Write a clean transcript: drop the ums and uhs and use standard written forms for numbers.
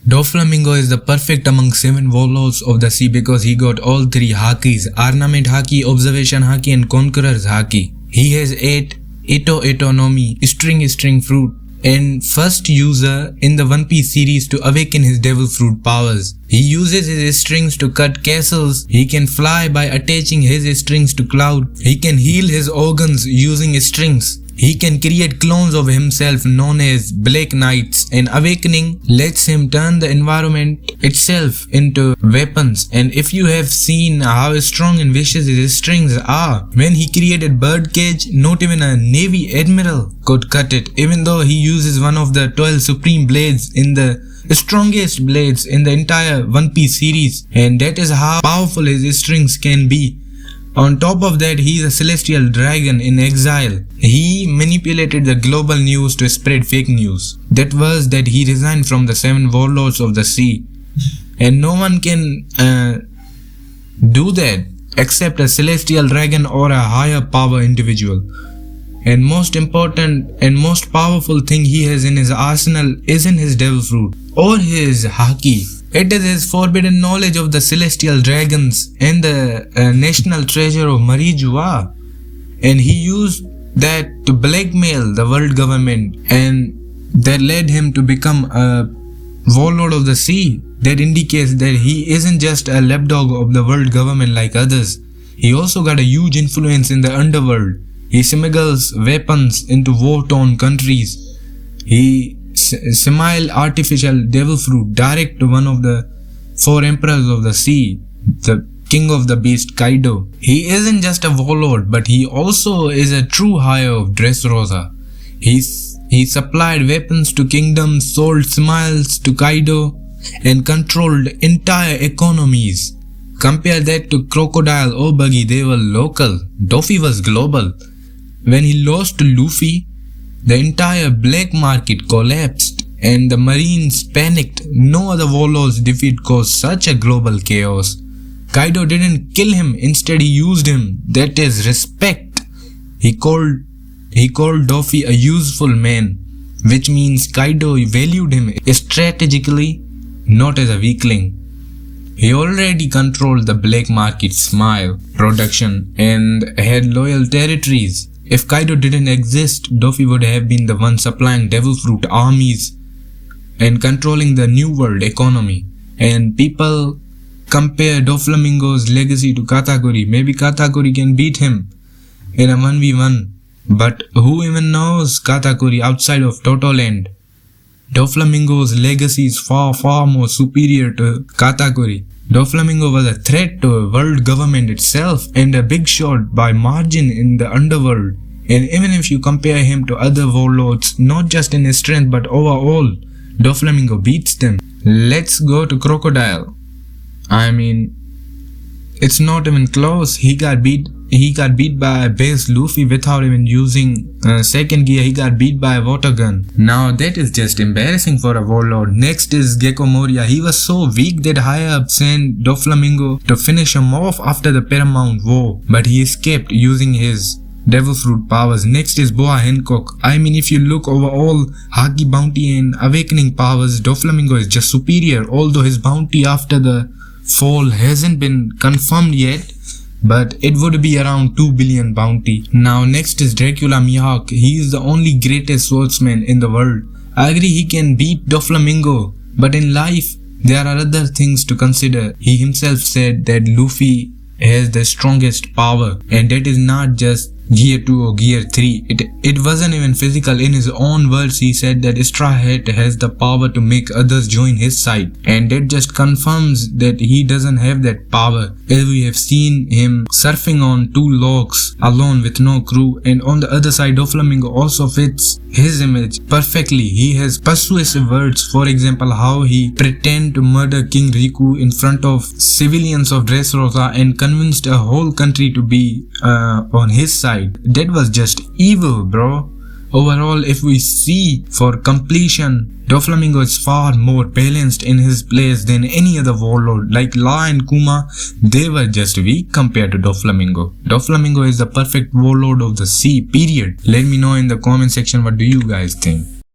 Doflamingo is the perfect among 7 warlords of the sea because he got all 3 hakis: Ornament haki, Observation haki and Conqueror's haki. He has 8 Ito Nomi, string fruit, and first user in the One Piece series to awaken his devil fruit powers. He uses his strings to cut castles. He can fly by attaching his strings to cloud. He can heal his organs using strings. He can create clones of himself known as Black Knights, and awakening lets him turn the environment itself into weapons. And if you have seen how strong and vicious his strings are, when he created Birdcage, not even a Navy admiral could cut it, even though he uses one of the 12 supreme blades in the strongest blades in the entire One Piece series, and that is how powerful his strings can be. On top of that, he is a celestial dragon in exile. He manipulated the global news to spread fake news. That was that he resigned from the 7 warlords of the sea. And no one can do that except a celestial dragon or a higher power individual. And most important and most powerful thing he has in his arsenal isn't his devil fruit or his haki. It is his forbidden knowledge of the celestial dragons and the national treasure of Marijua. And he used that to blackmail the world government, and that led him to become a warlord of the sea. That indicates that he isn't just a lapdog of the world government like others. He also got a huge influence in the underworld. He smuggles weapons into war-torn countries. He smile artificial devil fruit direct to one of the 4 emperors of the sea, the king of the beast Kaido. He isn't just a warlord, but he also is a true hire of Dressrosa. He supplied weapons to kingdoms, sold smiles to Kaido, and controlled entire economies. Compare that to Crocodile or Buggy, they were local. Doffy was global. When he lost to Luffy, the entire black market collapsed and the Marines panicked. No other warlord's defeat caused such a global chaos. Kaido didn't kill him, instead he used him. That is respect. He called Doffy a useful man, which means Kaido valued him strategically, not as a weakling. He already controlled the black market smile production and had loyal territories. If Kaido didn't exist, Doffy would have been the one supplying devil fruit armies and controlling the new world economy. And people compare Doflamingo's legacy to Katakuri. Maybe Katakuri can beat him in a 1v1. But who even knows Katakuri outside of Totoland? Doflamingo's legacy is far more superior to Katakuri. Doflamingo was a threat to world government itself and a big shot by margin in the underworld. And even if you compare him to other warlords, not just in his strength but overall, Doflamingo beats them. Let's go to Crocodile. I mean, it's not even close. He got beat by base Luffy without even using second gear. He got beat by a water gun. Now that is just embarrassing for a warlord. Next is Gecko Moria. He was so weak that higher up sent Doflamingo to finish him off after the Paramount War, but he escaped using his devil fruit powers. Next is Boa Hancock. I mean, if you look overall haki bounty and awakening powers, Doflamingo is just superior, although his bounty after the fall hasn't been confirmed yet, but it would be around 2 billion bounty. Now next is Dracula Mihawk. He is the only greatest swordsman in the world. I agree he can beat Doflamingo, but in life there are other things to consider. He himself said that Luffy has the strongest power, and that is not just Gear 2 or Gear 3. It wasn't even physical. In his own words, he said that Straw Hat has the power to make others join his side, and that just confirms that he doesn't have that power, as we have seen him surfing on 2 logs alone with no crew. And on the other side, Doflamingo also fits his image perfectly. He has persuasive words, for example how he pretended to murder King Riku in front of civilians of Dressrosa and convinced a whole country to be on his side. That was just evil, bro. Overall, if we see for completion, Doflamingo is far more balanced in his plays than any other warlord. Like La and Kuma, they were just weak compared to Doflamingo. Doflamingo is the perfect warlord of the sea, period. Let me know in the comment section what do you guys think.